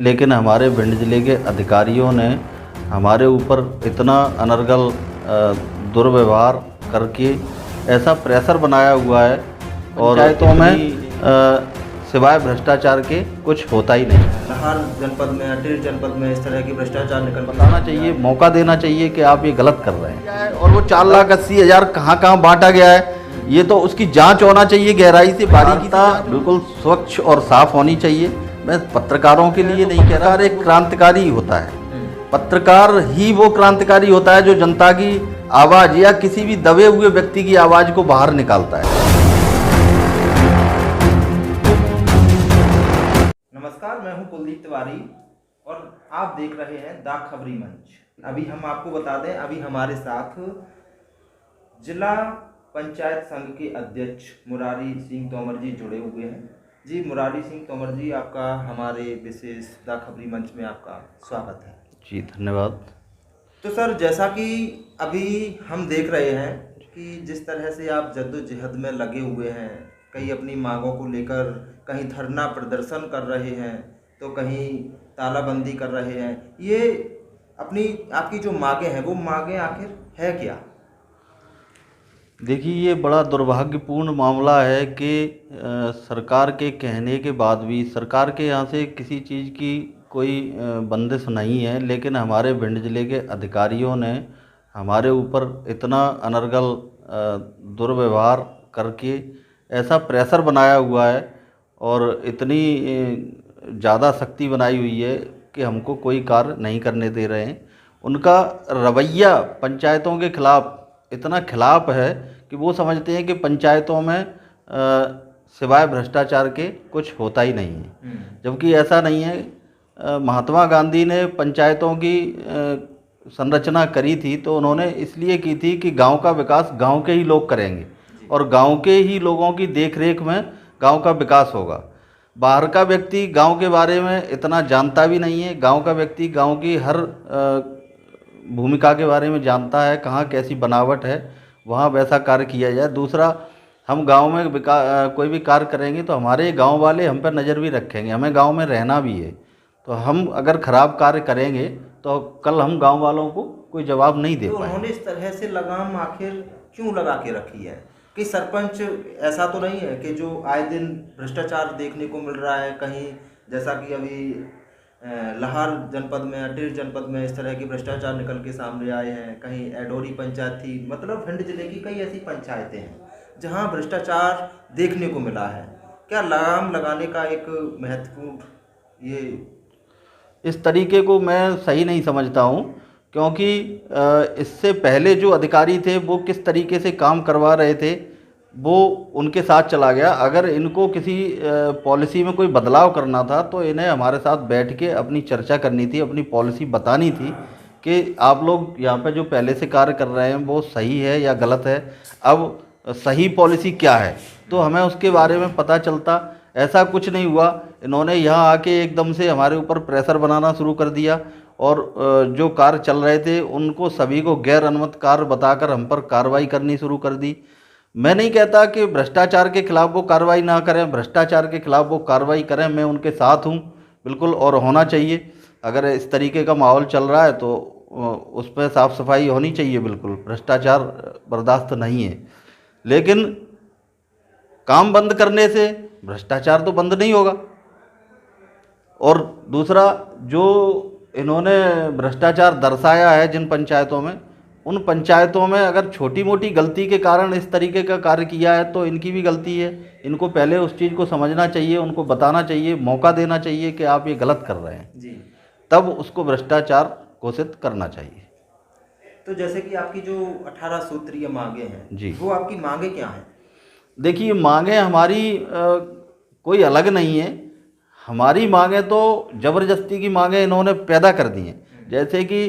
लेकिन हमारे भिंड जिले के अधिकारियों ने हमारे ऊपर इतना अनर्गल दुर्व्यवहार करके ऐसा प्रेशर बनाया हुआ है और पंचायतों में सिवाय भ्रष्टाचार के कुछ होता ही नहीं। हर जनपद में, अटेर जनपद में इस तरह की भ्रष्टाचार निकल बताना चाहिए, मौका देना चाहिए कि आप ये गलत कर रहे हैं। और वो 4,80,000 कहाँ बांटा गया है, ये तो उसकी जांच होना चाहिए गहराई से, बारीकी से, बिल्कुल स्वच्छ और साफ होनी चाहिए। मैं पत्रकारों के लिए नहीं कह रहा, एक क्रांतिकारी होता है, पत्रकार ही वो क्रांतिकारी होता है जो जनता की आवाज़ या किसी भी दबे हुए व्यक्ति की आवाज़ को बाहर निकालता है। नमस्कार, मैं हूं कुलदीप तिवारी और आप देख रहे हैं द खबरी मंच। अभी हम आपको बता दें, अभी हमारे साथ जिला पंचायत संघ के अध्यक्ष मुरारी सिंह तोमर जी जुड़े हुए हैं। जी मुरारी सिंह तोमर जी, आपका हमारे विशेष द खबरी मंच में आपका स्वागत है। जी धन्यवाद। तो सर, जैसा कि अभी हम देख रहे हैं कि जिस तरह से आप जद्दोजहद में लगे हुए हैं, कहीं अपनी मांगों को लेकर कहीं धरना प्रदर्शन कर रहे हैं तो कहीं तालाबंदी कर रहे हैं, ये आपकी जो मांगें हैं वो मांगें आखिर है क्या? देखिए, ये बड़ा दुर्भाग्यपूर्ण मामला है कि सरकार के कहने के बाद भी सरकार के यहाँ से किसी चीज़ की कोई बंदिश नहीं है, लेकिन हमारे भिंड जिले के अधिकारियों ने हमारे ऊपर इतना अनर्गल दुर्व्यवहार करके ऐसा प्रेशर बनाया हुआ है और इतनी ज़्यादा सख्ती बनाई हुई है कि हमको कोई कार्य नहीं करने दे रहे हैं। उनका रवैया पंचायतों के खिलाफ़ इतना खिलाफ है कि वो समझते हैं कि पंचायतों में सिवाय भ्रष्टाचार के कुछ होता ही नहीं है, जबकि ऐसा नहीं है। महात्मा गांधी ने पंचायतों की संरचना करी थी तो उन्होंने इसलिए की थी कि गांव का विकास गांव के ही लोग करेंगे और गांव के ही लोगों की देखरेख में गांव का विकास होगा। बाहर का व्यक्ति गांव के बारे में इतना जानता भी नहीं है। गांव का व्यक्ति गांव की हर भूमिका के बारे में जानता है, कहाँ कैसी बनावट है, वहाँ वैसा कार्य किया जाए। दूसरा, हम गांव में कोई भी कार्य करेंगे तो हमारे गांव वाले हम पर नज़र भी रखेंगे, हमें गांव में रहना भी है। तो हम अगर ख़राब कार्य करेंगे तो कल हम गांव वालों को कोई जवाब नहीं दे पाएंगे। उन्होंने इस तरह से लगाम आखिर क्यों लगा के रखी है कि सरपंच ऐसा तो नहीं है कि जो आए दिन भ्रष्टाचार देखने को मिल रहा है, कहीं जैसा कि अभी लाहौर जनपद में, अटेर जनपद में इस तरह के भ्रष्टाचार निकल के सामने आए हैं, कहीं एडोरी पंचायत थी, मतलब भिंड जिले की कई ऐसी पंचायतें हैं जहां भ्रष्टाचार देखने को मिला है। क्या लगाम लगाने का एक महत्वपूर्ण ये इस तरीके को मैं सही नहीं समझता हूँ, क्योंकि इससे पहले जो अधिकारी थे वो किस तरीके से काम करवा रहे थे वो उनके साथ चला गया। अगर इनको किसी पॉलिसी में कोई बदलाव करना था तो इन्हें हमारे साथ बैठ के अपनी चर्चा करनी थी, अपनी पॉलिसी बतानी थी कि आप लोग यहाँ पे जो पहले से कार्य कर रहे हैं वो सही है या गलत है, अब सही पॉलिसी क्या है, तो हमें उसके बारे में पता चलता। ऐसा कुछ नहीं हुआ। इन्होंने यहाँ आके एकदम से हमारे ऊपर प्रेशर बनाना शुरू कर दिया और जो कार्य चल रहे थे उनको सभी को गैर अनुमत कार्य बताकर हम पर कार्रवाई करनी शुरू कर दी। मैं नहीं कहता कि भ्रष्टाचार के खिलाफ वो कार्रवाई ना करें, भ्रष्टाचार के खिलाफ वो कार्रवाई करें, मैं उनके साथ हूँ बिल्कुल, और होना चाहिए। अगर इस तरीके का माहौल चल रहा है तो उस पर साफ़ सफाई होनी चाहिए, बिल्कुल भ्रष्टाचार बर्दाश्त नहीं है। लेकिन काम बंद करने से भ्रष्टाचार तो बंद नहीं होगा। और दूसरा, जो इन्होंने भ्रष्टाचार दर्शाया है जिन पंचायतों में, उन पंचायतों में अगर छोटी मोटी गलती के कारण इस तरीके का कार्य किया है तो इनकी भी गलती है। इनको पहले उस चीज़ को समझना चाहिए, उनको बताना चाहिए, मौका देना चाहिए कि आप ये गलत कर रहे हैं जी, तब उसको भ्रष्टाचार घोषित करना चाहिए। तो जैसे कि आपकी जो 18 सूत्रीय मांगे हैं जी, वो आपकी मांगे क्या हैं? देखिए, मांगे हमारी कोई अलग नहीं है। हमारी मांगे तो ज़बरदस्ती की मांगे इन्होंने पैदा कर दी हैं। जैसे कि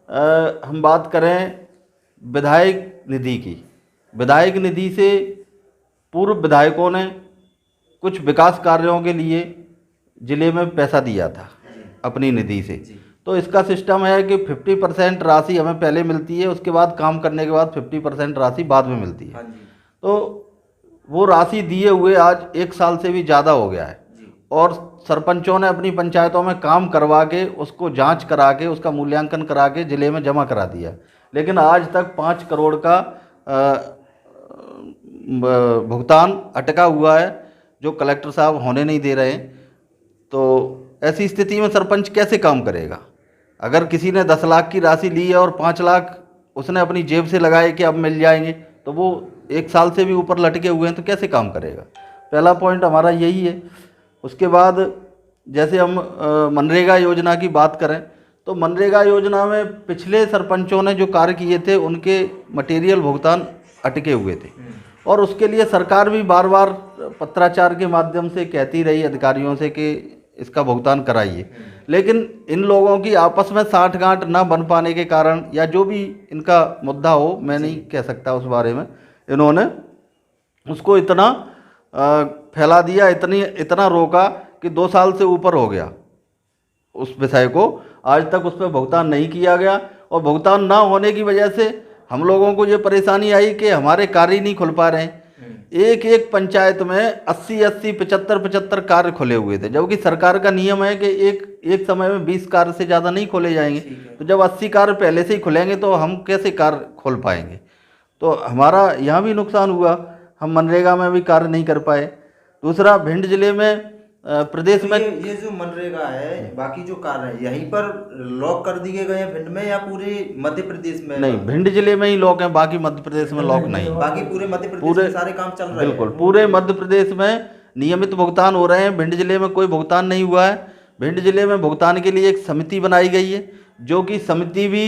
हम बात करें विधायक निधि की, विधायक निधि से पूर्व विधायकों ने कुछ विकास कार्यों के लिए ज़िले में पैसा दिया था अपनी निधि से। तो इसका सिस्टम है कि 50% राशि हमें पहले मिलती है, उसके बाद काम करने के बाद 50% राशि बाद में मिलती है। तो वो राशि दिए हुए आज 1 साल से भी ज़्यादा हो गया है और सरपंचों ने अपनी पंचायतों में काम करवा के उसको जांच करा के उसका मूल्यांकन करा के ज़िले में जमा करा दिया, लेकिन आज तक 5 करोड़ का भुगतान अटका हुआ है जो कलेक्टर साहब होने नहीं दे रहे हैं। तो ऐसी स्थिति में सरपंच कैसे काम करेगा? अगर किसी ने 10 लाख की राशि ली है और 5 लाख उसने अपनी जेब से लगाए कि अब मिल जाएंगे, तो वो 1 साल से भी ऊपर लटके हुए हैं, तो कैसे काम करेगा? पहला पॉइंट हमारा यही है। उसके बाद जैसे हम मनरेगा योजना की बात करें तो मनरेगा योजना में पिछले सरपंचों ने जो कार्य किए थे उनके मटेरियल भुगतान अटके हुए थे, और उसके लिए सरकार भी बार बार पत्राचार के माध्यम से कहती रही अधिकारियों से कि इसका भुगतान कराइए, लेकिन इन लोगों की आपस में साठगांठ ना बन पाने के कारण या जो भी इनका मुद्दा हो, मैं नहीं कह सकता उस बारे में, इन्होंने उसको इतना फैला दिया, इतना रोका कि 2 साल से ऊपर हो गया उस विषय को, आज तक उस पर भुगतान नहीं किया गया। और भुगतान ना होने की वजह से हम लोगों को ये परेशानी आई कि हमारे कार्य नहीं खुल पा रहे हैं। एक एक पंचायत में 80-80, 75-75 कार्य खुले हुए थे, जबकि सरकार का नियम है कि एक समय में 20 कार्य से ज़्यादा नहीं खोले जाएंगे। तो जब 80 कार्य पहले से ही खुलेंगे तो हम कैसे कार्य खोल पाएंगे? तो हमारा यहाँ भी नुकसान हुआ, हम मनरेगा में भी कार्य नहीं कर पाए। दूसरा, भिंड जिले में प्रदेश में ये जो मनरेगा है, बाकी जो कार्य है यहीं पर लॉक कर दिए गए हैं भिंड में या पूरे मध्य प्रदेश में? नहीं, भिंड जिले में ही लॉक है, बाकी मध्य प्रदेश में लॉक नहीं। बाकी पूरे मध्य प्रदेश में सारे काम चल रहे हैं? बिल्कुल, पूरे मध्य प्रदेश में नियमित भुगतान हो रहे हैं। भिंड जिले में कोई भुगतान नहीं हुआ है। भिंड जिले में भुगतान के लिए एक समिति बनाई गई है, जो कि समिति भी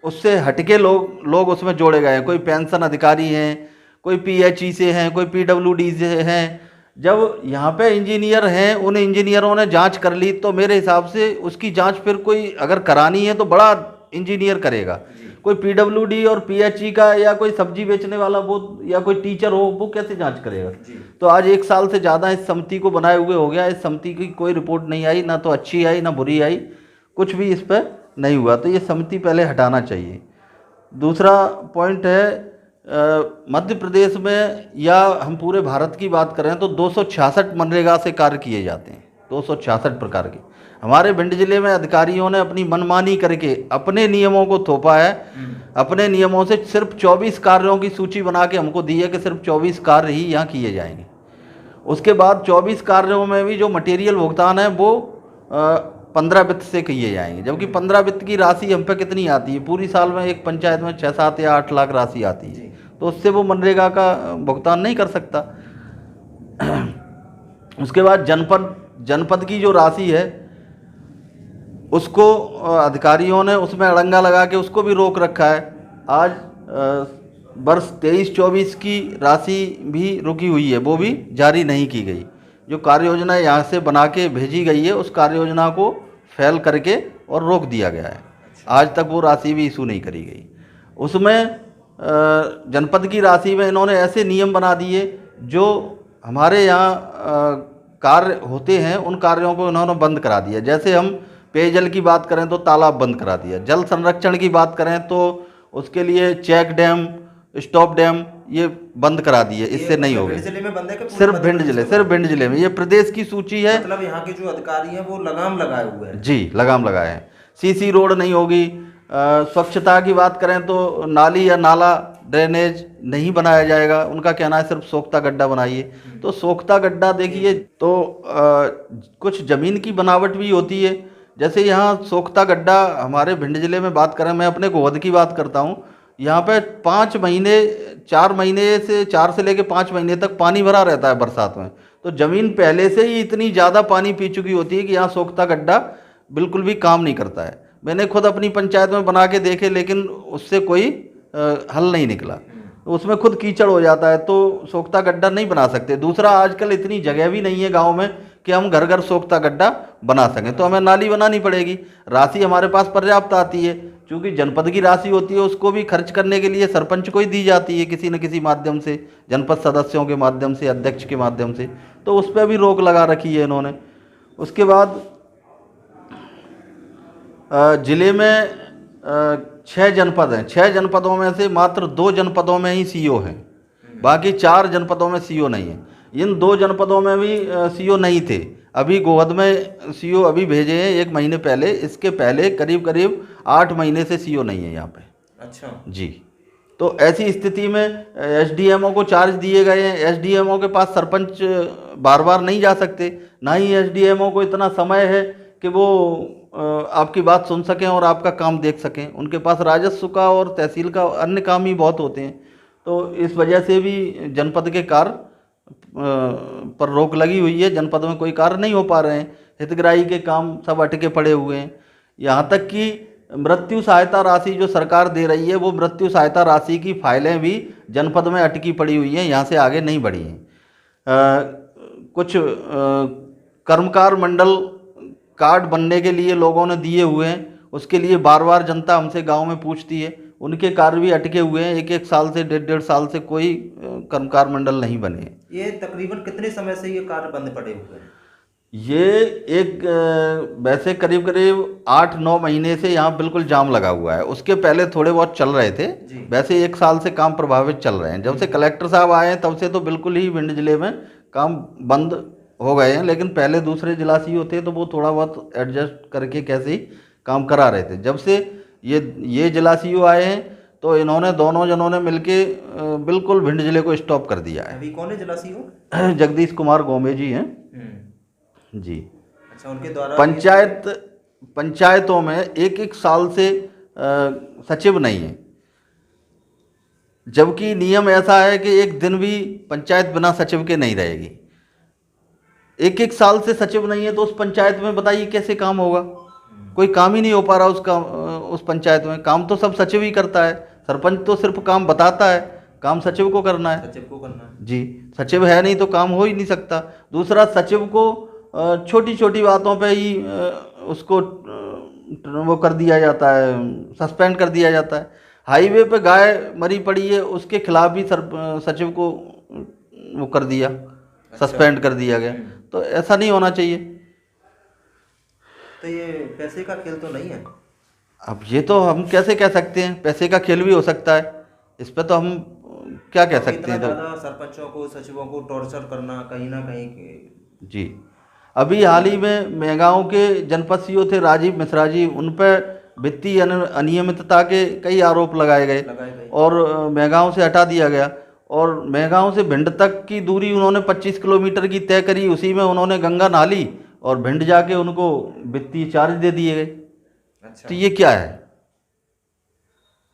उससे हटके लोग उसमें जोड़े गए हैं। कोई पेंशन अधिकारी हैं, कोई PHE से हैं, कोई PWD से हैं। जब यहाँ पे इंजीनियर हैं, उन इंजीनियरों ने जांच कर ली, तो मेरे हिसाब से उसकी जांच फिर कोई अगर करानी है तो बड़ा इंजीनियर करेगा। कोई PWD और PHE का या कोई सब्जी बेचने वाला वो या कोई टीचर हो, वो कैसे जांच करेगा? तो आज 1 साल से ज़्यादा इस समिति को बनाए हुए हो गया, इस समिति की कोई रिपोर्ट नहीं आई, ना तो अच्छी आई ना बुरी आई, कुछ भी इस पर नहीं हुआ। तो ये समिति पहले हटाना चाहिए। दूसरा पॉइंट है, मध्य प्रदेश में या हम पूरे भारत की बात करें तो 266 मनरेगा से कार्य किए जाते हैं, 266 प्रकार के। हमारे भिंड जिले में अधिकारियों ने अपनी मनमानी करके अपने नियमों को थोपा है। अपने नियमों से सिर्फ 24 कार्यों की सूची बना के हमको दी है कि सिर्फ 24 कार्य ही यहाँ किए जाएंगे। उसके बाद 24 कार्यों में भी जो मटेरियल भुगतान है वो 15 वित्त से किए जाएंगे, जबकि 15 वित्त की राशि हम पे कितनी आती है? पूरी साल में एक पंचायत में 6, 7 या 8 लाख राशि आती है, तो उससे वो मनरेगा का भुगतान नहीं कर सकता। उसके बाद जनपद की जो राशि है उसको अधिकारियों ने उसमें अड़ंगा लगा के उसको भी रोक रखा है। आज वर्ष 23-24 की राशि भी रुकी हुई है, वो भी जारी नहीं की गई। जो कार्य योजना यहाँ से बना के भेजी गई है उस कार्य योजना को फेल करके और रोक दिया गया है। आज तक वो राशि भी इशू नहीं करी गई। उसमें जनपद की राशि में इन्होंने ऐसे नियम बना दिए जो हमारे यहाँ कार्य होते हैं उन कार्यों को इन्होंने बंद करा दिया। जैसे हम पेयजल की बात करें तो तालाब बंद करा दिया, जल संरक्षण की बात करें तो उसके लिए चेक डैम, स्टॉप डैम ये बंद करा दिए, इससे नहीं होगा। सिर्फ भिंड जिले में, ये प्रदेश की सूची है। मतलब यहाँ के जो अधिकारी हैं वो लगाम लगाए हुए हैं? जी, लगाम लगाए हैं। CC रोड नहीं होगी। स्वच्छता की बात करें तो नाली या नाला ड्रेनेज नहीं बनाया जाएगा, उनका कहना है सिर्फ सोख्ता गड्ढा बनाइए। तो सोख्ता गड्ढा देखिए तो कुछ ज़मीन की बनावट भी होती है। जैसे यहाँ सोख्ता गड्ढा हमारे भिंड जिले में बात करें, मैं अपने गोहद की बात करता हूँ, यहाँ पे 4 से लेकर 5 महीने तक पानी भरा रहता है बरसात में। तो ज़मीन पहले से ही इतनी ज़्यादा पानी पी चुकी होती है कि यहाँ सोख्ता गड्ढा बिल्कुल भी काम नहीं करता है। मैंने खुद अपनी पंचायत में बना के देखे, लेकिन उससे कोई हल नहीं निकला। उसमें खुद कीचड़ हो जाता है, तो सोख्ता गड्ढा नहीं बना सकते। दूसरा, आजकल इतनी जगह भी नहीं है गांव में कि हम घर घर सोख्ता गड्ढा बना सकें, तो हमें नाली बनानी पड़ेगी। राशि हमारे पास पर्याप्त आती है, क्योंकि जनपद की राशि होती है उसको भी खर्च करने के लिए सरपंच को ही दी जाती है किसी न किसी माध्यम से, जनपद सदस्यों के माध्यम से, अध्यक्ष के माध्यम से। तो उस पर भी रोक लगा रखी है इन्होंने। उसके बाद जिले में 6 जनपद हैं। 6 जनपदों में से मात्र 2 जनपदों में ही CO हैं, बाकी 4 जनपदों में CO नहीं है। इन 2 जनपदों में भी सीओ नहीं थे। अभी गोहद में सीओ अभी भेजे हैं 1 महीने पहले, इसके पहले करीब करीब 8 महीने से सीओ नहीं है यहाँ पे। अच्छा जी। तो ऐसी स्थिति में एसडीएमओ को चार्ज दिए गए हैं। एसडीएमओ के पास सरपंच बार बार नहीं जा सकते, ना ही एसडीएमओ को इतना समय है कि वो आपकी बात सुन सकें और आपका काम देख सकें। उनके पास राजस्व का और तहसील का अन्य काम ही बहुत होते हैं। तो इस वजह से भी जनपद के कार्य पर रोक लगी हुई है। जनपद में कोई कार्य नहीं हो पा रहे हैं, हितग्राही के काम सब अटके पड़े हुए हैं। यहाँ तक कि मृत्यु सहायता राशि जो सरकार दे रही है, वो मृत्यु सहायता राशि की फाइलें भी जनपद में अटकी पड़ी हुई हैं, यहाँ से आगे नहीं बढ़ी हैं। कुछ कर्मकार मंडल कार्ड बनने के लिए लोगों ने दिए हुए हैं, उसके लिए बार बार जनता हमसे गांव में पूछती है, उनके कार्य भी अटके हुए हैं। 1-1 साल से 1.5 साल से कोई कर्मकार मंडल नहीं बने। ये तकरीबन कितने समय से ये कार्य बंद पड़े हुए हैं? ये एक वैसे करीब करीब 8-9 महीने से यहाँ बिल्कुल जाम लगा हुआ है। उसके पहले थोड़े बहुत चल रहे थे, वैसे 1 साल से काम प्रभावित चल रहे हैं। जब से कलेक्टर साहब आए हैं तब से तो बिल्कुल ही भिंड जिले में काम बंद हो गए हैं, लेकिन पहले दूसरे जिला सीओ थे तो वो थोड़ा बहुत एडजस्ट करके कैसे ही काम करा रहे थे। जब से ये जिला सीओ आए हैं तो इन्होंने दोनों जनों ने मिलके बिल्कुल भिंड जिले को स्टॉप कर दिया है। अभी कौन है जिला सीओ? जगदीश कुमार गोमे जी हैं जी। अच्छा, उनके द्वारा पंचायतों में 1-1 साल से सचिव नहीं है, जबकि नियम ऐसा है कि एक दिन भी पंचायत बिना सचिव के नहीं रहेगी। 1-1 साल से सचिव नहीं है तो उस पंचायत में बताइए कैसे काम होगा? कोई काम ही नहीं हो पा रहा उस पंचायत में। काम तो सब सचिव ही करता है, सरपंच तो सिर्फ काम बताता है, काम सचिव को करना है। सचिव को करना है जी। सचिव है नहीं तो काम हो ही नहीं सकता। दूसरा, सचिव को छोटी छोटी बातों पे ही उसको वो कर दिया जाता है, सस्पेंड कर दिया जाता है। हाईवे पे गाय मरी पड़ी है, उसके खिलाफ भी सचिव को वो कर दिया, सस्पेंड कर दिया गया। तो ऐसा नहीं होना चाहिए। तो ये पैसे का खेल तो नहीं है? अब ये तो हम कैसे कह सकते हैं, पैसे का खेल भी हो सकता है, इस पे तो हम क्या कह सकते हैं। तो सरपंचों को, सचिवों को टॉर्चर करना कहीं ना कहीं जी। अभी हाल ही में मेहगांव के जनपद सीओ थे राजीव मिश्रा जी, उन पर वित्तीय अनियमितता के कई आरोप लगाए गए और मेहगांव से हटा दिया गया। और मेहगांव से भिंड तक की दूरी उन्होंने 25 किलोमीटर की तय करी, उसी में उन्होंने गंगा नहा ली और भिंड जाके उनको वित्तीय चार्ज दे दिए गए। अच्छा। तो ये क्या है?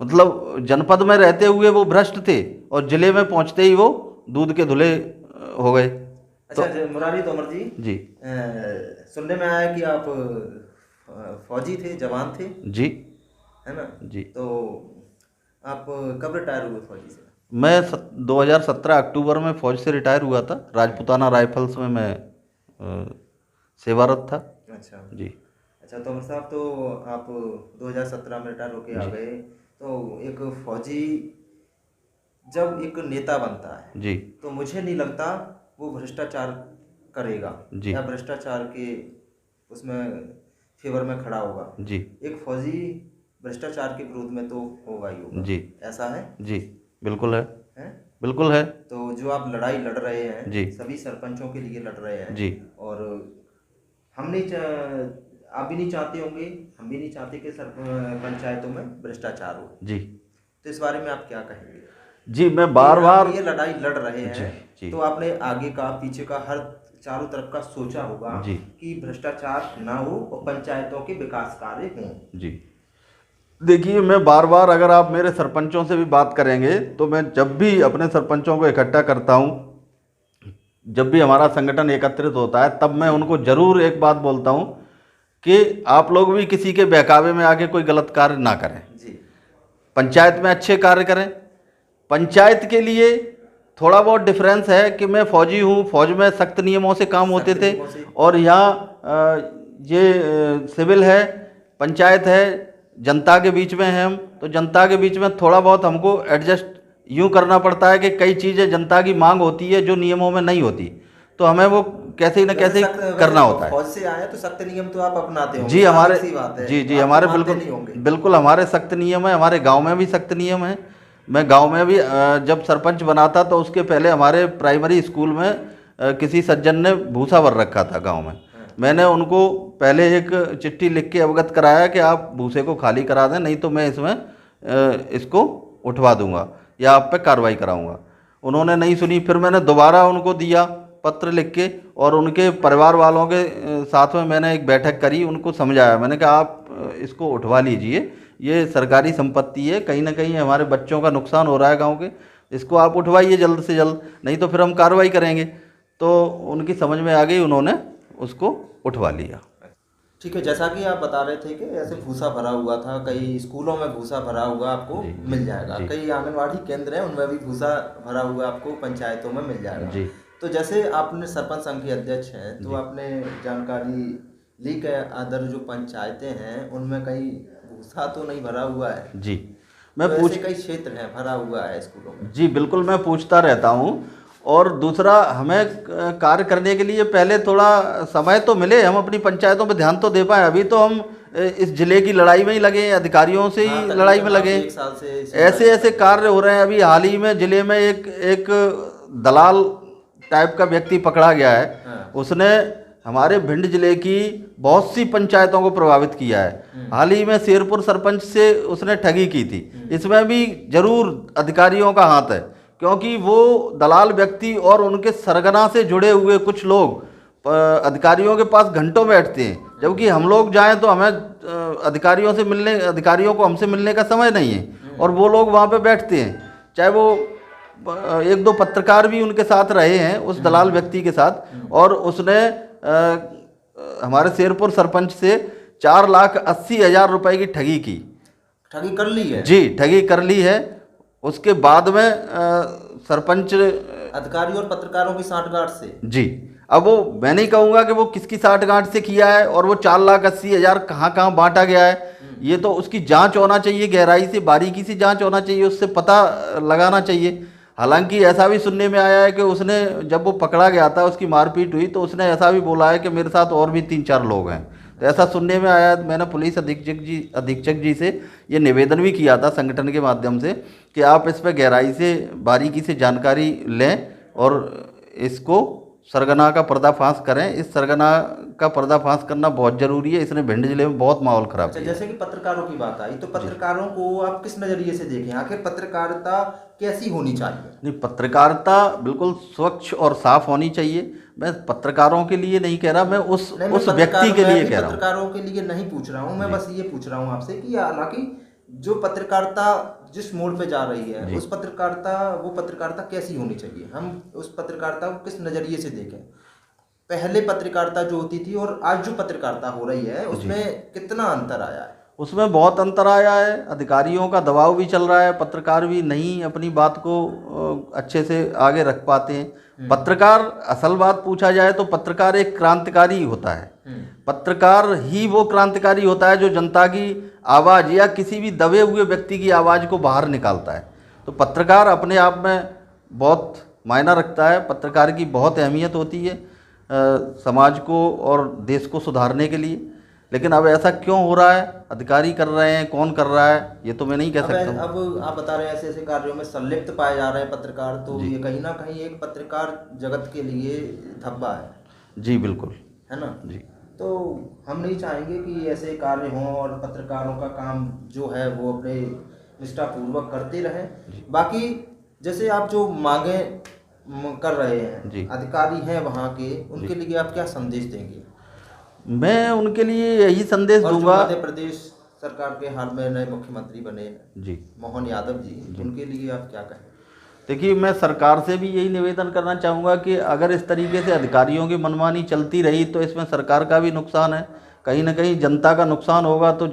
मतलब जनपद में रहते हुए वो भ्रष्ट थे और जिले में पहुंचते ही वो दूध के धुले हो गए। अच्छा तो, मुरारी तोमर जी सुनने में आया कि आप फौजी थे, जवान थे जी, है ना जी। तो आप कब रिटायर हुए फौजी से? मैं 2017 अक्टूबर में फौज से रिटायर हुआ था। राजपूताना राइफल्स में मैं सेवारत था। अच्छा जी। अच्छा तोमर साहब, तो आप 2017 में रिटायर होके आ गए, तो एक फौजी जब एक नेता बनता है जी, तो मुझे नहीं लगता वो भ्रष्टाचार करेगा जी, या भ्रष्टाचार के उसमें फेवर में खड़ा होगा जी। एक फौजी भ्रष्टाचार के विरोध में तो होगा ही होगा जी। ऐसा है? जी बिल्कुल है, हैं? बिल्कुल है। तो जो आप लड़ाई लड़ रहे हैं जी, सभी सरपंचों के लिए लड़ रहे हैं जी, और हम नहीं आप भी नहीं चाहते होंगे, हम भी नहीं चाहते कि पंचायतों में भ्रष्टाचार हो जी। तो इस बारे में आप क्या कहेंगे? जी, मैं बार बार ये लड़ाई लड़ रहे हैं जी, तो आपने आगे का पीछे का हर चारों तरफ का सोचा होगा जी, कि भ्रष्टाचार ना हो और पंचायतों के विकास कार्य हों जी। देखिए, मैं बार बार अगर आप मेरे सरपंचों से भी बात करेंगे तो मैं जब भी अपने सरपंचों को इकट्ठा करता हूँ, जब भी हमारा संगठन एकत्रित होता है, तब मैं उनको ज़रूर एक बात बोलता हूँ कि आप लोग भी किसी के बहकावे में आके कोई गलत कार्य ना करें जी। पंचायत में अच्छे कार्य करें। पंचायत के लिए थोड़ा बहुत डिफरेंस है कि मैं फौजी हूँ, फौज में सख्त नियमों से काम होते थे और यहाँ ये सिविल है, पंचायत है, जनता के बीच में है हम, तो जनता के बीच में थोड़ा बहुत हमको एडजस्ट यूँ करना पड़ता है कि कई चीज़ें जनता की मांग होती है जो नियमों में नहीं होती, तो हमें वो कैसे न कैसे करना होता है। फौज से आए तो सख्त नियम तो आप अपनाते होंगे जी, हमारे जी हमारे बिल्कुल हमारे सख्त नियम है। हमारे गाँव में भी सख्त नियम है। मैं गांव में भी जब सरपंच बना था तो उसके पहले हमारे प्राइमरी स्कूल में किसी सज्जन ने भूसा भर रखा था गांव में। मैंने उनको पहले एक चिट्ठी लिख के अवगत कराया कि आप भूसे को खाली करा दें, नहीं तो मैं इसमें इसको उठवा दूंगा या आप पे कार्रवाई कराऊंगा। उन्होंने नहीं सुनी। फिर मैंने दोबारा उनको दिया पत्र लिख के, और उनके परिवार वालों के साथ में मैंने एक बैठक करी, उनको समझाया। मैंने कहा आप इसको उठवा लीजिए, ये सरकारी संपत्ति है, कहीं ना कहीं हमारे बच्चों का नुकसान हो रहा है गांव के, इसको आप उठवाइए जल्द से जल्द, नहीं तो फिर हम कार्रवाई करेंगे। तो उनकी समझ में आ गई, उन्होंने उसको उठवा लिया। ठीक है, जैसा कि आप बता रहे थे कि ऐसे भूसा भरा हुआ था, कई स्कूलों में भूसा भरा हुआ आपको मिल जाएगा, कई आंगनवाड़ी केंद्र हैं उनमें भी भूसा भरा हुआ आपको पंचायतों में मिल जाएगा जी। तो जैसे आपने सरपंच संघ के अध्यक्ष हैं, तो आपने जानकारी ली कि अदर जो पंचायतें हैं उनमें कहीं भूसा तो नहीं भरा हुआ है जी? मैं तो ऐसे कई क्षेत्र हैं भरा हुआ है स्कूलों में जी। बिल्कुल, मैं पूछता रहता हूँ। और दूसरा, हमें कार्य करने के लिए पहले थोड़ा समय तो मिले, हम अपनी पंचायतों पर ध्यान तो दे पाए। अभी तो हम इस जिले की लड़ाई में ही लगे हैं, अधिकारियों से ही लड़ाई में लगे। एक साल से ऐसे ऐसे कार्य हो रहे हैं। अभी हाल ही में जिले में एक दलाल टाइप का व्यक्ति पकड़ा गया है। उसने हमारे भिंड जिले की बहुत सी पंचायतों को प्रभावित किया है। हाल ही में शेरपुर सरपंच से उसने ठगी की थी। इसमें भी जरूर अधिकारियों का हाथ है, क्योंकि वो दलाल व्यक्ति और उनके सरगना से जुड़े हुए कुछ लोग अधिकारियों के पास घंटों बैठते हैं, जबकि हम लोग जाएं तो हमें अधिकारियों को हमसे मिलने का समय नहीं है, और वो लोग वहाँ पे बैठते हैं। चाहे वो एक दो पत्रकार भी उनके साथ रहे हैं उस दलाल व्यक्ति के साथ, और उसने हमारे शेरपुर सरपंच से 4,80,000 रुपए की ठगी की। ठगी कर ली है जी, ठगी कर ली है। उसके बाद में सरपंच अधिकारी और पत्रकारों की साठगांठ से जी। अब वो मैं नहीं कहूँगा कि वो किसकी साठगांठ से किया है, और वो 4,80,000 कहाँ कहाँ बांटा गया है, ये तो उसकी जांच होना चाहिए, गहराई से बारीकी से जांच होना चाहिए, उससे पता लगाना चाहिए। हालांकि ऐसा भी सुनने में आया है कि उसने, जब वो पकड़ा गया था, उसकी मारपीट हुई, तो उसने ऐसा भी बोला है कि मेरे साथ और भी 3-4 लोग हैं। तो ऐसा सुनने में आया। मैंने पुलिस अधीक्षक जी से ये निवेदन भी किया था संगठन के माध्यम से कि आप इस पर गहराई से बारीकी से जानकारी लें और इसको सरगना का पर्दाफाश करें। इस सरगना का पर्दाफाश करना बहुत ज़रूरी है। इसने भिंड जिले में बहुत माहौल खराब किया। जैसे कि पत्रकारों की बात आई, तो पत्रकारों को आप किस नज़रिए से देखें? आखिर पत्रकारिता कैसी होनी चाहिए? नहीं, पत्रकारिता बिल्कुल स्वच्छ और साफ होनी चाहिए। मैं पत्रकारों के लिए नहीं कह रहा, मैं उस व्यक्ति के लिए कह रहा हूँ। पत्रकारों के लिए नहीं पूछ रहा हूँ मैं, बस ये पूछ रहा हूँ आपसे कि हालांकि जो पत्रकारिता जिस मोड़ पे जा रही है, उस पत्रकारिता कैसी होनी चाहिए? हम उस पत्रकारिता को किस नज़रिए से देखें? पहले पत्रकारिता जो होती थी और आज जो पत्रकारिता हो रही है, उसमें कितना अंतर आया है? उसमें बहुत अंतर आया है। अधिकारियों का दबाव भी चल रहा है, पत्रकार भी नहीं अपनी बात को अच्छे से आगे रख पाते हैं। पत्रकार, असल बात पूछा जाए तो पत्रकार एक क्रांतिकारी होता है। पत्रकार ही वो क्रांतिकारी होता है जो जनता की आवाज़ या किसी भी दबे हुए व्यक्ति की आवाज़ को बाहर निकालता है। तो पत्रकार अपने आप में बहुत मायना रखता है। पत्रकार की बहुत अहमियत होती है समाज को और देश को सुधारने के लिए। लेकिन अब ऐसा क्यों हो रहा है? अधिकारी कर रहे हैं, कौन कर रहा है, ये तो मैं नहीं कह सकता। अब आप बता रहे हैं ऐसे ऐसे कार्यों में संलिप्त पाए जा रहे हैं पत्रकार, तो ये कहीं ना कहीं एक पत्रकार जगत के लिए धब्बा है। जी बिल्कुल, है ना जी। तो हम नहीं चाहेंगे कि ऐसे कार्य हों और पत्रकारों का काम जो है वो अपने निष्ठापूर्वक करते रहें। बाकी जैसे आप जो मांगे कर रहे हैं, अधिकारी हैं वहाँ के, उनके लिए आप क्या संदेश देंगे? मैं उनके लिए यही संदेश दूंगा। मध्य प्रदेश सरकार के हाल में नए मुख्यमंत्री बने जी, मोहन यादव जी, उनके लिए आप क्या कहें? देखिए, मैं सरकार से भी यही निवेदन करना चाहूँगा कि अगर इस तरीके से अधिकारियों की मनमानी चलती रही तो इसमें सरकार का भी नुकसान है, कहीं ना कहीं जनता का नुकसान होगा। तो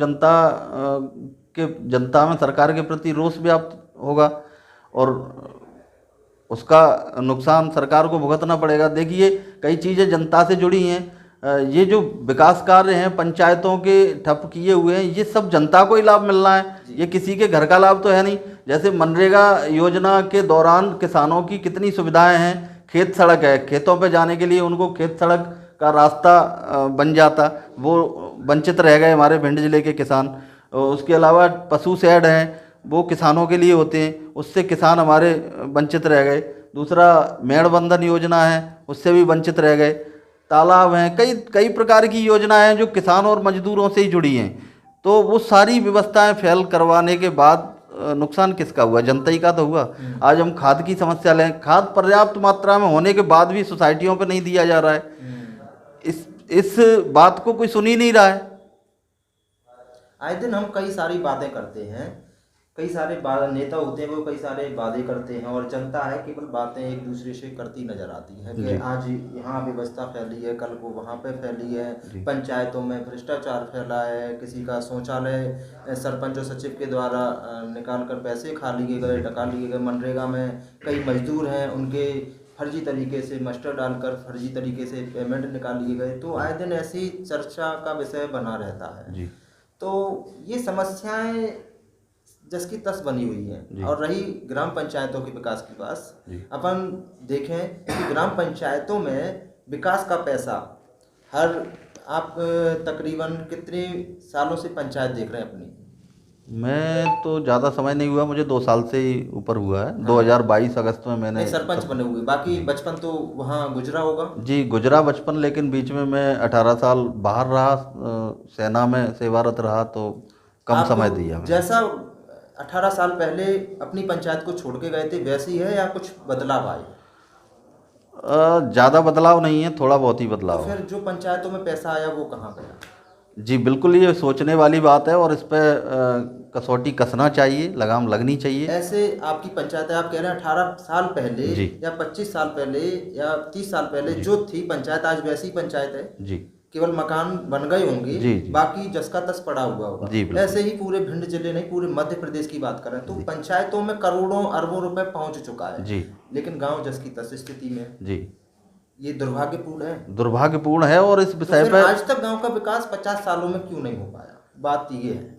जनता में सरकार के प्रति रोष व्याप्त होगा और उसका नुकसान सरकार को भुगतना पड़ेगा। देखिए, कई चीज़ें जनता से जुड़ी हैं। ये जो विकास कार्य हैं पंचायतों के ठप किए हुए हैं, ये सब जनता को ही लाभ मिल रहा है, ये किसी के घर का लाभ तो है नहीं। जैसे मनरेगा योजना के दौरान किसानों की कितनी सुविधाएं हैं। खेत सड़क है, खेतों पे जाने के लिए उनको खेत सड़क का रास्ता बन जाता, वो वंचित रह गए हमारे भिंड जिले के किसान। उसके अलावा पशु शेड हैं, वो किसानों के लिए होते हैं, उससे किसान हमारे वंचित रह गए। दूसरा मेड़बंधन योजना है, उससे भी वंचित रह गए। तालाब हैं, कई कई प्रकार की योजनाएं हैं जो किसान और मजदूरों से ही जुड़ी हैं। तो वो सारी व्यवस्थाएं फेल करवाने के बाद नुकसान किसका हुआ? जनता ही का तो हुआ। आज हम खाद की समस्या लें, खाद पर्याप्त मात्रा में होने के बाद भी सोसाइटियों पे नहीं दिया जा रहा है। इस बात को कोई सुन ही नहीं रहा है। आए दिन हम कई सारी बातें करते हैं, कई सारे नेता होते हैं वो कई सारे वादे करते हैं और जनता है केवल बातें एक दूसरे से करती नजर आती है कि आज यहाँ व्यवस्था फैली है, कल को वहाँ पे फैली है, पंचायतों में भ्रष्टाचार फैला है, किसी का शौचालय सरपंच और सचिव के द्वारा निकाल कर पैसे खा लिए गए, डका लिए गए। मनरेगा में कई मजदूर हैं, उनके फर्जी तरीके से मास्टर डालकर फर्जी तरीके से पेमेंट निकाल लिए गए। तो आए दिन ऐसी चर्चा का विषय बना रहता है। तो ये समस्याएं जस की तस बनी हुई है। और रही ग्राम पंचायतों के विकास की बात, अपन देखें कि ग्राम पंचायतों में विकास का पैसा आप तकरीबन कितने सालों से पंचायत देख रहे हैं अपनी? मैं तो ज़्यादा समय नहीं हुआ, मुझे 2 साल से ही ऊपर हुआ है। 2022 अगस्त में मैंने सरपंच बने हुए, बाकी बचपन तो वहाँ गुजरा होगा? जी गुजरा बचपन, लेकिन बीच में मैं 18 साल बाहर रहा, सेना में सेवारत रहा, तो कम समय दिया। जैसा 18 साल पहले अपनी पंचायत को छोड़ के गए थे वैसी है या कुछ बदलाव आए? ज़्यादा बदलाव नहीं है, थोड़ा बहुत ही बदलाव। तो फिर जो पंचायतों में पैसा आया वो कहाँ गया? जी बिल्कुल, ये सोचने वाली बात है और इस पर कसौटी कसना चाहिए, लगाम लगनी चाहिए। ऐसे आपकी पंचायत है, आप कह रहे हैं 18 साल पहले या 25 साल पहले या 30 साल पहले जो थी पंचायत आज वैसी पंचायत है जी, केवल मकान बन गए होंगे, बाकी जसका तस पड़ा हुआ होगा। ऐसे ही पूरे भिंड जिले नहीं, पूरे मध्य प्रदेश की बात करें तो पंचायतों में करोड़ों अरबों रुपए पहुंच चुका है जी, लेकिन गांव जस की तस स्थिति में जी। ये दुर्भाग्यपूर्ण है, दुर्भाग्यपूर्ण है। और इस विषय पर आज तक गांव का विकास 50 सालों में क्यों नहीं हो पाया? बात ये है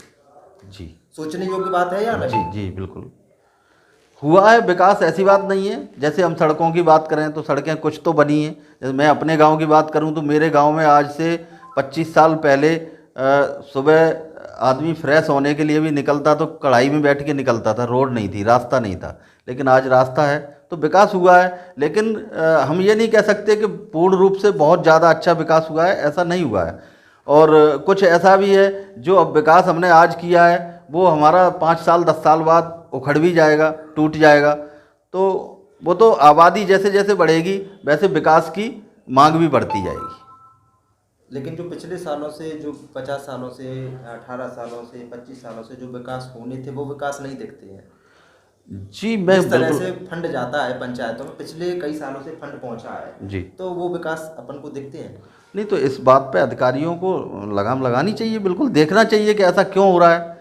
जी, सोचने योग्य बात है या नहीं? जी बिल्कुल हुआ है विकास, ऐसी बात नहीं है। जैसे हम सड़कों की बात करें तो सड़कें कुछ तो बनी हैं। जैसे मैं अपने गांव की बात करूं तो मेरे गांव में आज से 25 साल पहले सुबह आदमी फ्रेश होने के लिए भी निकलता तो कढ़ाई में बैठ के निकलता था, रोड नहीं थी, रास्ता नहीं था। लेकिन आज रास्ता है, तो विकास हुआ है। लेकिन हम ये नहीं कह सकते कि पूर्ण रूप से बहुत ज़्यादा अच्छा विकास हुआ है, ऐसा नहीं हुआ है। और कुछ ऐसा भी है जो अब विकास हमने आज किया है वो हमारा 5 साल 10 साल बाद उखड़ भी जाएगा, टूट जाएगा। तो वो तो आबादी जैसे जैसे बढ़ेगी वैसे विकास की मांग भी बढ़ती जाएगी। लेकिन जो पिछले सालों से, जो 50 सालों से, 18 सालों से, 25 सालों से जो विकास होने थे वो विकास नहीं दिखते हैं जी। मैं इस तरह से फंड जाता है पंचायतों में, पिछले कई सालों से फंड पहुंचा है जी, तो वो विकास अपन को दिखते हैं नहीं। तो इस बात पे अधिकारियों को लगाम लगानी चाहिए, बिल्कुल देखना चाहिए कि ऐसा क्यों हो रहा है।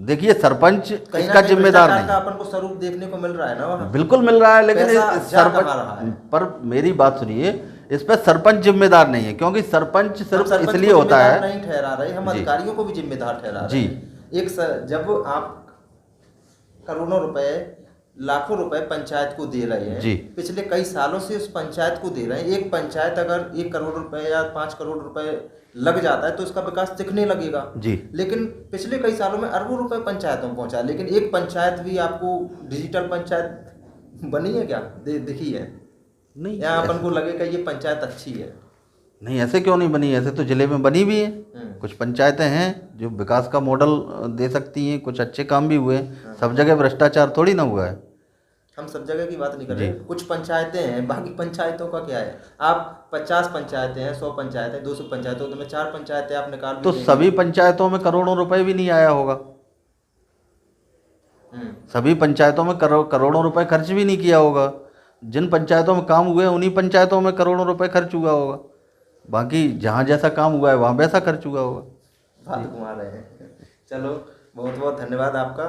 देखिए सरपंच इसका जिम्मेदार नहीं, अपन को स्वरूप देखने को मिल रहा है ना, बिल्कुल मिल रहा है। लेकिन सरपंच पर मेरी बात सुनिए, इस पर सरपंच जिम्मेदार नहीं है, क्योंकि सरपंच सिर्फ इसलिए होता है, नहीं ठहरा रहे हम, अधिकारियों को भी जिम्मेदार ठहरा रहे जी। जब आप करोड़ों रुपए, लाखों रुपए पंचायत को दे रहे हैं जी, पिछले कई सालों से उस पंचायत को दे रहे हैं। एक पंचायत अगर 1 करोड़ रुपए या 5 करोड़ रुपए लग जाता है तो उसका विकास दिखने लगेगा जी। लेकिन पिछले कई सालों में अरबों रुपए पंचायतों में पहुंचा, लेकिन एक पंचायत भी आपको डिजिटल पंचायत बनी है क्या? दिखी है नहीं? यहाँ अपन को लगेगा ये पंचायत अच्छी है। नहीं, ऐसे क्यों नहीं बनी? ऐसे तो जिले में बनी भी है। कुछ पंचायतें हैं जो विकास का मॉडल दे सकती हैं, कुछ अच्छे काम भी हुए हैं। सब जगह भ्रष्टाचार थोड़ी ना हुआ है। हम सब जगह की बात नहीं कर रहे, कुछ पंचायतें हैं, बाकी पंचायतों का क्या है? आप 50 पंचायतें हैं, 100 पंचायतें, 200 पंचायतों में 4 पंचायतें आप निकाल तो सभी पंचायतों में करोड़ों रुपए भी नहीं आया होगा। सभी पंचायतों में करोड़ों रुपए खर्च भी नहीं किया होगा। जिन पंचायतों में काम हुए उन्हीं पंचायतों में करोड़ों रुपए खर्च हुआ होगा। बाकी जहाँ जैसा काम हुआ है वहाँ वैसा खर्च हुआ होगा। बात घुमा रहे हैं। चलो, बहुत बहुत धन्यवाद आपका।